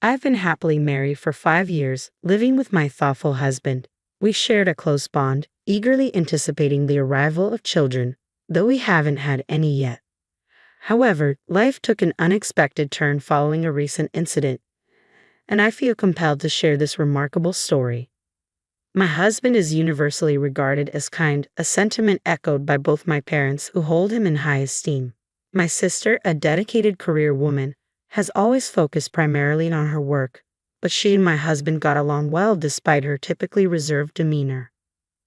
I've been happily married for 5 years, living with my thoughtful husband. We shared a close bond, eagerly anticipating the arrival of children, though we haven't had any yet. However, life took an unexpected turn following a recent incident, and I feel compelled to share this remarkable story. My husband is universally regarded as kind, a sentiment echoed by both my parents who hold him in high esteem. My sister, a dedicated career woman, has always focused primarily on her work, but she and my husband got along well despite her typically reserved demeanor.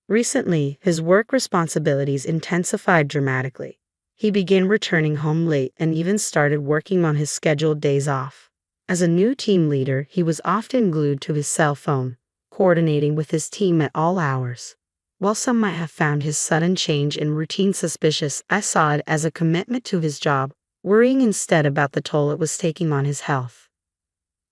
Recently, his work responsibilities intensified dramatically. He began returning home late and even started working on his scheduled days off. As a new team leader, he was often glued to his cell phone, coordinating with his team at all hours. While some might have found his sudden change in routine suspicious, I saw it as a commitment to his job, worrying instead about the toll it was taking on his health.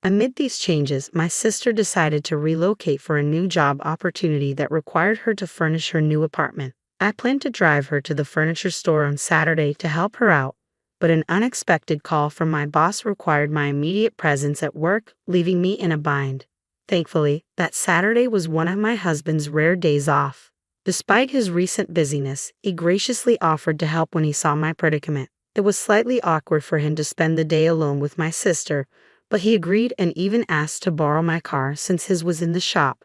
Amid these changes, my sister decided to relocate for a new job opportunity that required her to furnish her new apartment. I planned to drive her to the furniture store on Saturday to help her out, but an unexpected call from my boss required my immediate presence at work, leaving me in a bind. Thankfully, that Saturday was one of my husband's rare days off. Despite his recent busyness, he graciously offered to help when he saw my predicament. It was slightly awkward for him to spend the day alone with my sister, but he agreed and even asked to borrow my car since his was in the shop.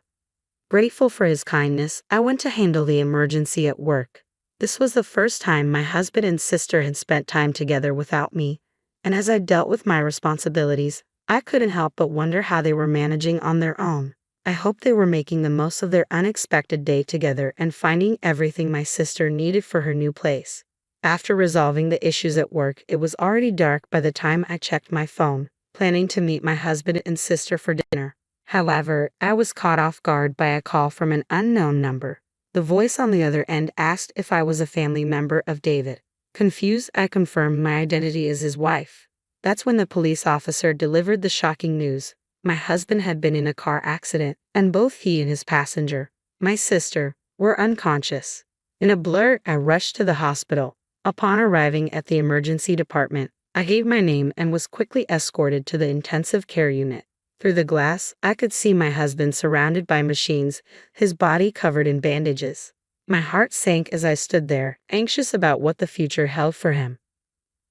Grateful for his kindness, I went to handle the emergency at work. This was the first time my husband and sister had spent time together without me, and as I dealt with my responsibilities, I couldn't help but wonder how they were managing on their own. I hoped they were making the most of their unexpected day together and finding everything my sister needed for her new place. After resolving the issues at work, it was already dark by the time I checked my phone, planning to meet my husband and sister for dinner. However, I was caught off guard by a call from an unknown number. The voice on the other end asked if I was a family member of David. Confused, I confirmed my identity as his wife. That's when the police officer delivered the shocking news. My husband had been in a car accident, and both he and his passenger, my sister, were unconscious. In a blur, I rushed to the hospital. Upon arriving at the emergency department, I gave my name and was quickly escorted to the intensive care unit. Through the glass, I could see my husband surrounded by machines, his body covered in bandages. My heart sank as I stood there, anxious about what the future held for him.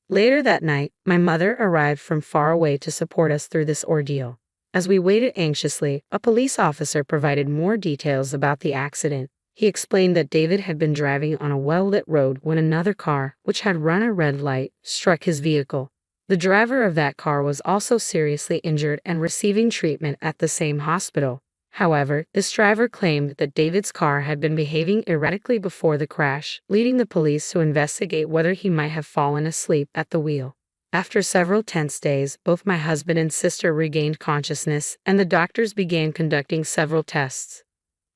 Later that night, my mother arrived from far away to support us through this ordeal. As we waited anxiously, a police officer provided more details about the accident. He explained that David had been driving on a well-lit road when another car, which had run a red light, struck his vehicle. The driver of that car was also seriously injured and receiving treatment at the same hospital. However, this driver claimed that David's car had been behaving erratically before the crash, leading the police to investigate whether he might have fallen asleep at the wheel. After several tense days, both my husband and sister regained consciousness, and the doctors began conducting several tests.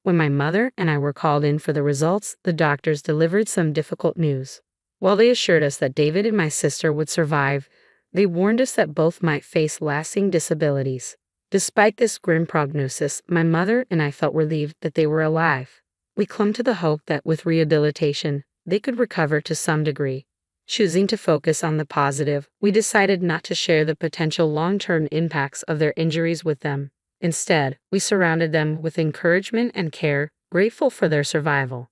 When my mother and I were called in for the results, the doctors delivered some difficult news. While they assured us that David and my sister would survive, they warned us that both might face lasting disabilities. Despite this grim prognosis, my mother and I felt relieved that they were alive. We clung to the hope that with rehabilitation, they could recover to some degree. Choosing to focus on the positive, we decided not to share the potential long-term impacts of their injuries with them. Instead, we surrounded them with encouragement and care, grateful for their survival.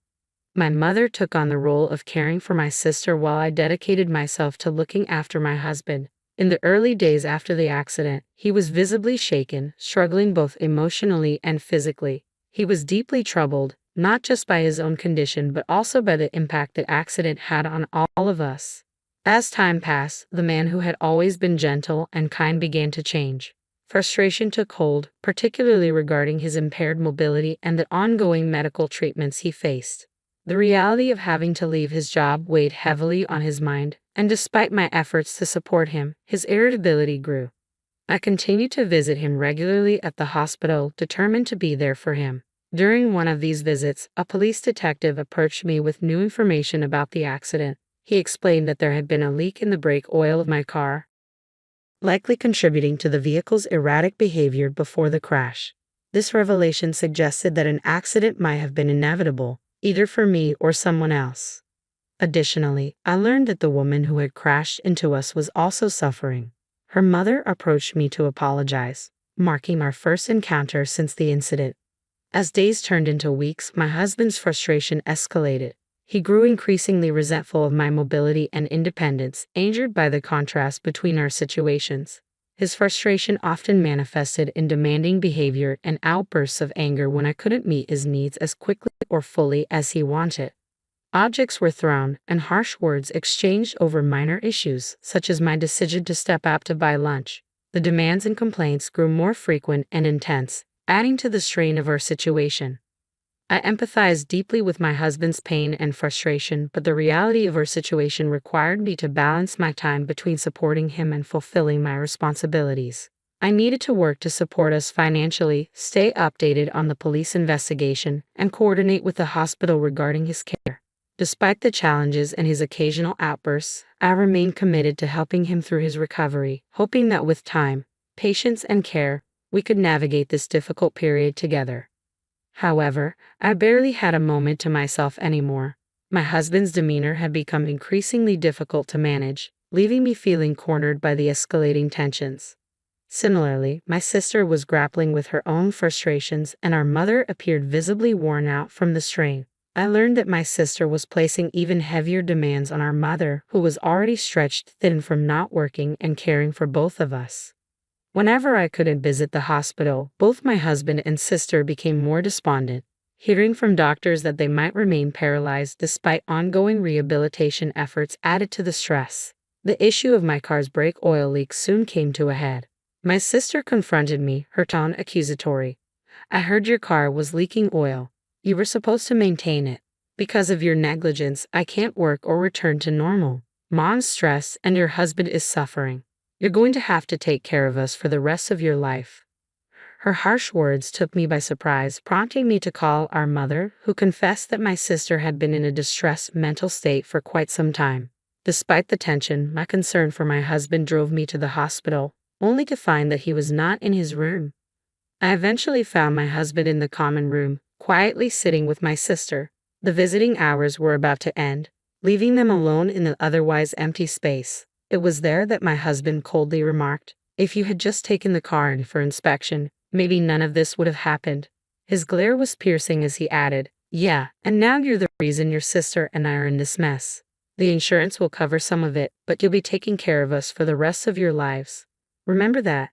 My mother took on the role of caring for my sister while I dedicated myself to looking after my husband. In the early days after the accident, he was visibly shaken, struggling both emotionally and physically. He was deeply troubled, not just by his own condition but also by the impact the accident had on all of us. As time passed, the man who had always been gentle and kind began to change. Frustration took hold, particularly regarding his impaired mobility and the ongoing medical treatments he faced. The reality of having to leave his job weighed heavily on his mind, and despite my efforts to support him, his irritability grew. I continued to visit him regularly at the hospital, determined to be there for him. During one of these visits, a police detective approached me with new information about the accident. He explained that there had been a leak in the brake oil of my car, likely contributing to the vehicle's erratic behavior before the crash. This revelation suggested that an accident might have been inevitable, either for me or someone else. Additionally, I learned that the woman who had crashed into us was also suffering. Her mother approached me to apologize. marking our first encounter since the incident. As days turned into weeks, my husband's frustration escalated. He grew increasingly resentful of my mobility and independence, angered by the contrast between our situations. His frustration often manifested in demanding behavior and outbursts of anger when I couldn't meet his needs as quickly or fully as he wanted. Objects were thrown, and harsh words exchanged over minor issues, such as my decision to step out to buy lunch. The demands and complaints grew more frequent and intense, adding to the strain of our situation. I empathized deeply with my husband's pain and frustration, but the reality of our situation required me to balance my time between supporting him and fulfilling my responsibilities. I needed to work to support us financially, stay updated on the police investigation, and coordinate with the hospital regarding his care. Despite the challenges and his occasional outbursts, I remained committed to helping him through his recovery, hoping that with time, patience, and care, we could navigate this difficult period together. However, I barely had a moment to myself anymore. My husband's demeanor had become increasingly difficult to manage, leaving me feeling cornered by the escalating tensions. Similarly, my sister was grappling with her own frustrations, and our mother appeared visibly worn out from the strain. I learned that my sister was placing even heavier demands on our mother, who was already stretched thin from not working and caring for both of us. Whenever I couldn't visit the hospital, both my husband and sister became more despondent, hearing from doctors that they might remain paralyzed despite ongoing rehabilitation efforts added to the stress. The issue of my car's brake oil leak soon came to a head. My sister confronted me, her tone accusatory. "I heard your car was leaking oil. You were supposed to maintain it. Because of your negligence, I can't work or return to normal. Mom's stressed and your husband is suffering. You're going to have to take care of us for the rest of your life." Her harsh words took me by surprise, prompting me to call our mother, who confessed that my sister had been in a distressed mental state for quite some time. Despite the tension, my concern for my husband drove me to the hospital, only to find that he was not in his room. I eventually found my husband in the common room, quietly sitting with my sister. The visiting hours were about to end, leaving them alone in the otherwise empty space. It was there that my husband coldly remarked, "If you had just taken the car in for inspection, maybe none of this would have happened." His glare was piercing as he added, "Yeah, and now you're the reason your sister and I are in this mess. The insurance will cover some of it, but you'll be taking care of us for the rest of your lives. Remember that."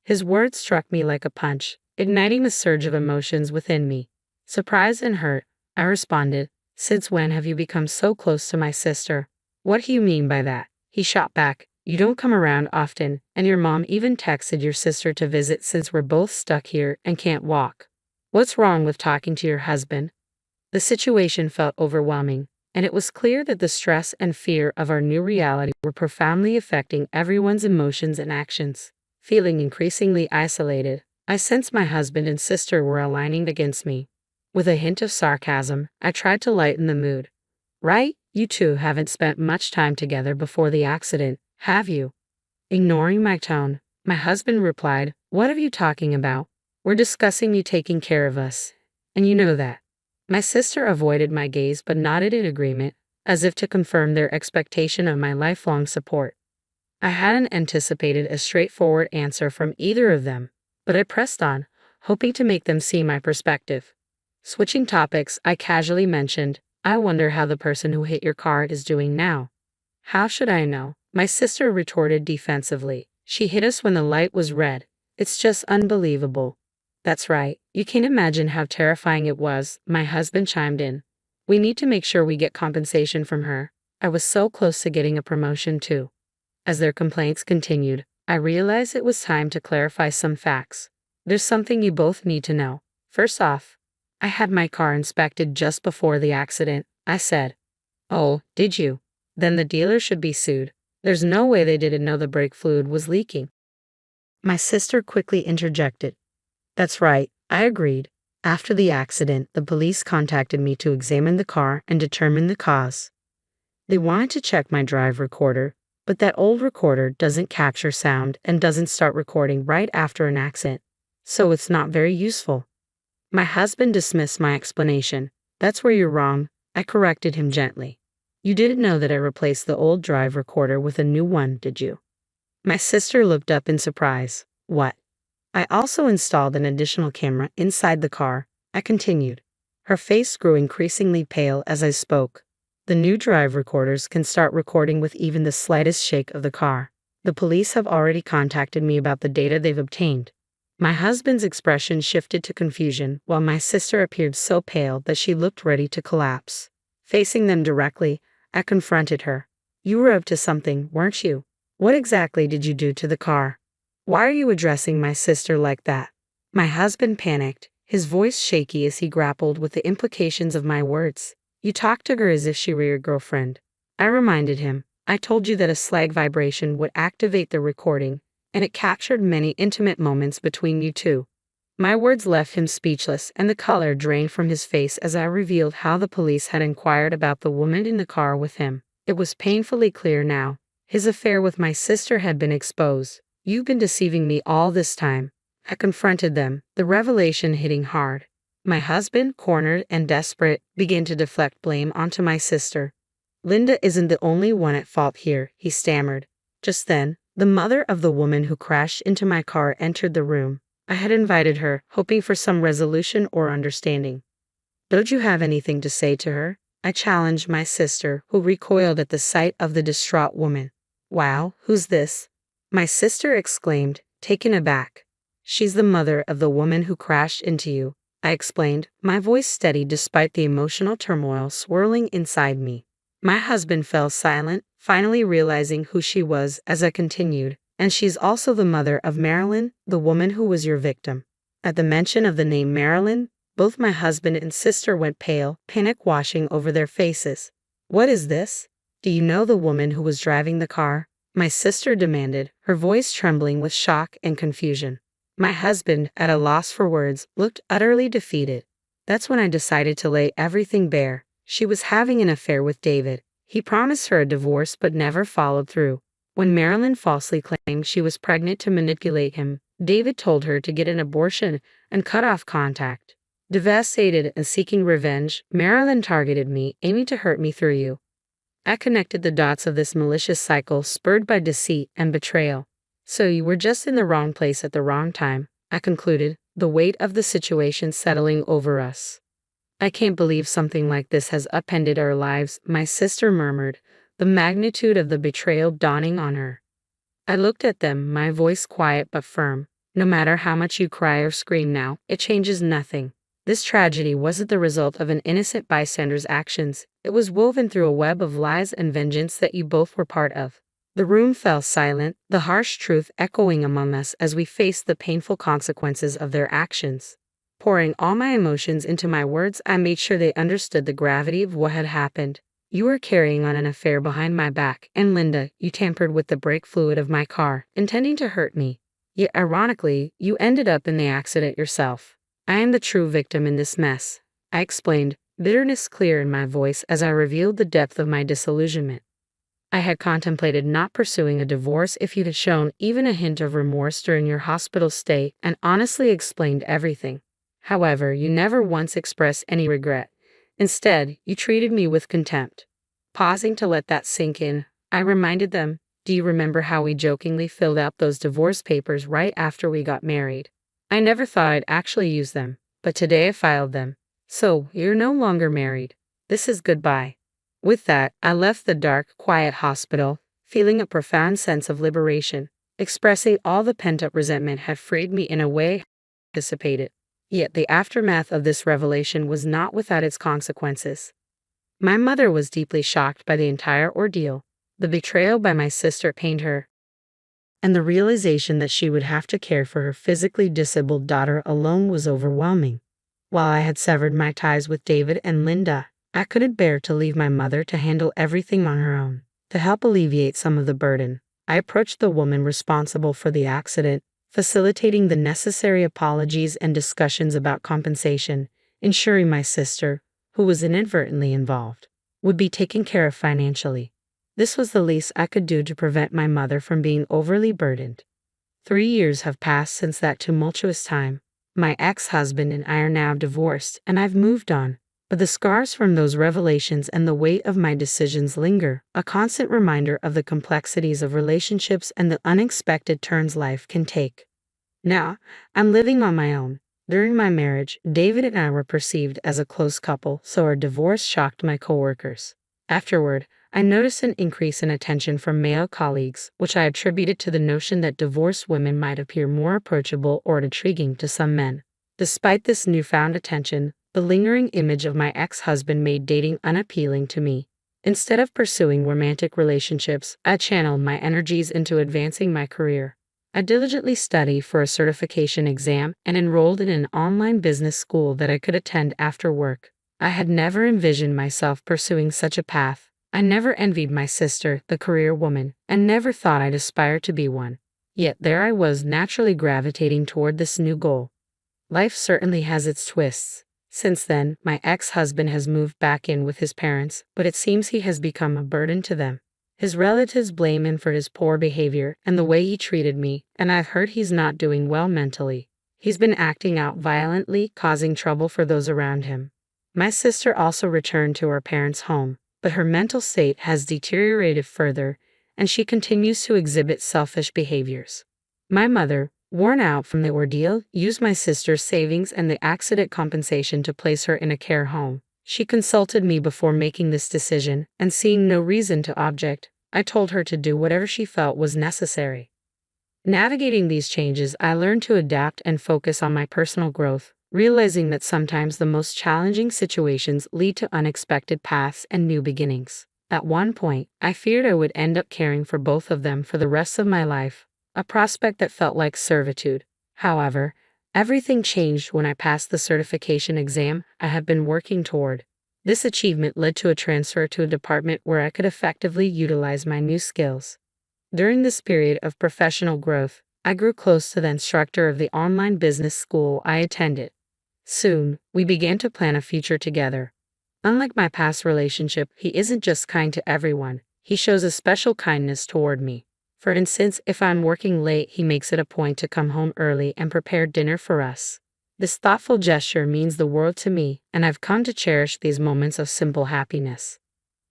His words struck me like a punch, igniting a surge of emotions within me. Surprised and hurt, I responded, "Since when have you become so close to my sister?" "What do you mean by that?" He shot back, "You don't come around often, and your mom even texted your sister to visit since we're both stuck here and can't walk. What's wrong with talking to your husband?" The situation felt overwhelming, and it was clear that the stress and fear of our new reality were profoundly affecting everyone's emotions and actions. Feeling increasingly isolated, I sensed my husband and sister were aligning against me. With a hint of sarcasm, I tried to lighten the mood. "Right? You two haven't spent much time together before the accident, have you?" Ignoring my tone, my husband replied, "What are you talking about? We're discussing you taking care of us. And you know that." My sister avoided my gaze but nodded in agreement, as if to confirm their expectation of my lifelong support. I hadn't anticipated a straightforward answer from either of them, but I pressed on, hoping to make them see my perspective. Switching topics, I casually mentioned, "I wonder how the person who hit your car is doing now." "How should I know?" My sister retorted defensively. "She hit us when the light was red. It's just unbelievable." "That's right. You can't imagine how terrifying it was," my husband chimed in. "We need to make sure we get compensation from her. I was so close to getting a promotion too." As their complaints continued, I realized it was time to clarify some facts. "There's something you both need to know. First off, I had my car inspected just before the accident," I said. "Oh, did you? Then the dealer should be sued. There's no way they didn't know the brake fluid was leaking." My sister quickly interjected. "That's right," I agreed. "After the accident, the police contacted me to examine the car and determine the cause. They wanted to check my drive recorder, but that old recorder doesn't capture sound and doesn't start recording right after an accident, so it's not very useful." My husband dismissed my explanation. "That's where you're wrong," I corrected him gently. "You didn't know that I replaced the old drive recorder with a new one, did you?" My sister looked up in surprise. "What? I also installed an additional camera inside the car, I continued. Her face grew increasingly pale as I spoke. The new drive recorders can start recording with even the slightest shake of the car. The police have already contacted me about the data they've obtained. My husband's expression shifted to confusion, while my sister appeared so pale that she looked ready to collapse. Facing them directly, I confronted her. You were up to something, weren't you? What exactly did you do to the car? Why are you addressing my sister like that? My husband panicked, his voice shaky as he grappled with the implications of my words. You talked to her as if she were your girlfriend. I reminded him. I told you that a slag vibration would activate the recording, and it captured many intimate moments between you two. My words left him speechless, and the color drained from his face as I revealed how the police had inquired about the woman in the car with him. It was painfully clear now. His affair with my sister had been exposed. You've been deceiving me all this time. I confronted them, the revelation hitting hard. My husband, cornered and desperate, began to deflect blame onto my sister. Linda isn't the only one at fault here, he stammered. Just then, the mother of the woman who crashed into my car entered the room. I had invited her, hoping for some resolution or understanding. Don't you have anything to say to her? I challenged my sister, who recoiled at the sight of the distraught woman. Wow, who's this? My sister exclaimed, taken aback. She's the mother of the woman who crashed into you, I explained, my voice steady despite the emotional turmoil swirling inside me. My husband fell silent, finally realizing who she was as I continued, and she's also the mother of Marilyn, the woman who was your victim. At the mention of the name Marilyn, both my husband and sister went pale, panic washing over their faces. What is this? Do you know the woman who was driving the car? My sister demanded, her voice trembling with shock and confusion. My husband, at a loss for words, looked utterly defeated. That's when I decided to lay everything bare. She was having an affair with David. He promised her a divorce but never followed through. When Marilyn falsely claimed she was pregnant to manipulate him, David told her to get an abortion and cut off contact. Devastated and seeking revenge, Marilyn targeted me, aiming to hurt me through you. I connected the dots of this malicious cycle spurred by deceit and betrayal. So you were just in the wrong place at the wrong time, I concluded, the weight of the situation settling over us. I can't believe something like this has upended our lives, my sister murmured, the magnitude of the betrayal dawning on her. I looked at them, my voice quiet but firm. No matter how much you cry or scream now, it changes nothing. This tragedy wasn't the result of an innocent bystander's actions. It was woven through a web of lies and vengeance that you both were part of. The room fell silent, the harsh truth echoing among us as we faced the painful consequences of their actions. Pouring all my emotions into my words, I made sure they understood the gravity of what had happened. You were carrying on an affair behind my back, and Linda, you tampered with the brake fluid of my car, intending to hurt me. Yet ironically, you ended up in the accident yourself. I am the true victim in this mess, I explained, bitterness clear in my voice as I revealed the depth of my disillusionment. I had contemplated not pursuing a divorce if you had shown even a hint of remorse during your hospital stay and honestly explained everything. However, you never once expressed any regret. Instead, you treated me with contempt. Pausing to let that sink in, I reminded them, do you remember how we jokingly filled out those divorce papers right after we got married? I never thought I'd actually use them, but today I filed them. So, you're no longer married. This is goodbye. With that, I left the dark, quiet hospital, feeling a profound sense of liberation, expressing all the pent-up resentment had freed me in a way I anticipated. Yet the aftermath of this revelation was not without its consequences. My mother was deeply shocked by the entire ordeal. The betrayal by my sister pained her, and the realization that she would have to care for her physically disabled daughter alone was overwhelming. While I had severed my ties with David and Linda, I couldn't bear to leave my mother to handle everything on her own. To help alleviate some of the burden, I approached the woman responsible for the accident, facilitating the necessary apologies and discussions about compensation, ensuring my sister, who was inadvertently involved, would be taken care of financially. This was the least I could do to prevent my mother from being overly burdened. 3 years have passed since that tumultuous time. My ex-husband and I are now divorced, and I've moved on. But the scars from those revelations and the weight of my decisions linger, a constant reminder of the complexities of relationships and the unexpected turns life can take. Now, I'm living on my own. During my marriage, David and I were perceived as a close couple, so our divorce shocked my coworkers. Afterward, I noticed an increase in attention from male colleagues, which I attributed to the notion that divorced women might appear more approachable or intriguing to some men. Despite this newfound attention, the lingering image of my ex-husband made dating unappealing to me. Instead of pursuing romantic relationships, I channeled my energies into advancing my career. I diligently studied for a certification exam and enrolled in an online business school that I could attend after work. I had never envisioned myself pursuing such a path. I never envied my sister, the career woman, and never thought I'd aspire to be one. Yet there I was, naturally gravitating toward this new goal. Life certainly has its twists. Since then, my ex-husband has moved back in with his parents, but it seems he has become a burden to them. His relatives blame him for his poor behavior and the way he treated me, and I've heard he's not doing well mentally. He's been acting out violently, causing trouble for those around him. My sister also returned to her parents' home, but her mental state has deteriorated further, and she continues to exhibit selfish behaviors. My mother, worn out from the ordeal, used my sister's savings and the accident compensation to place her in a care home. She consulted me before making this decision, and seeing no reason to object, I told her to do whatever she felt was necessary. Navigating these changes, I learned to adapt and focus on my personal growth, realizing that sometimes the most challenging situations lead to unexpected paths and new beginnings. At one point, I feared I would end up caring for both of them for the rest of my life, a prospect that felt like servitude. However, everything changed when I passed the certification exam I had been working toward. This achievement led to a transfer to a department where I could effectively utilize my new skills. During this period of professional growth, I grew close to the instructor of the online business school I attended. Soon, we began to plan a future together. Unlike my past relationship, he isn't just kind to everyone, he shows a special kindness toward me. For instance, if I'm working late, he makes it a point to come home early and prepare dinner for us. This thoughtful gesture means the world to me, and I've come to cherish these moments of simple happiness.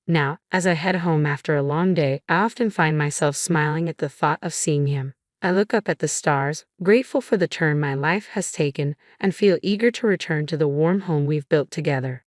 Now, as I head home after a long day, I often find myself smiling at the thought of seeing him. I look up at the stars, grateful for the turn my life has taken, and feel eager to return to the warm home we've built together.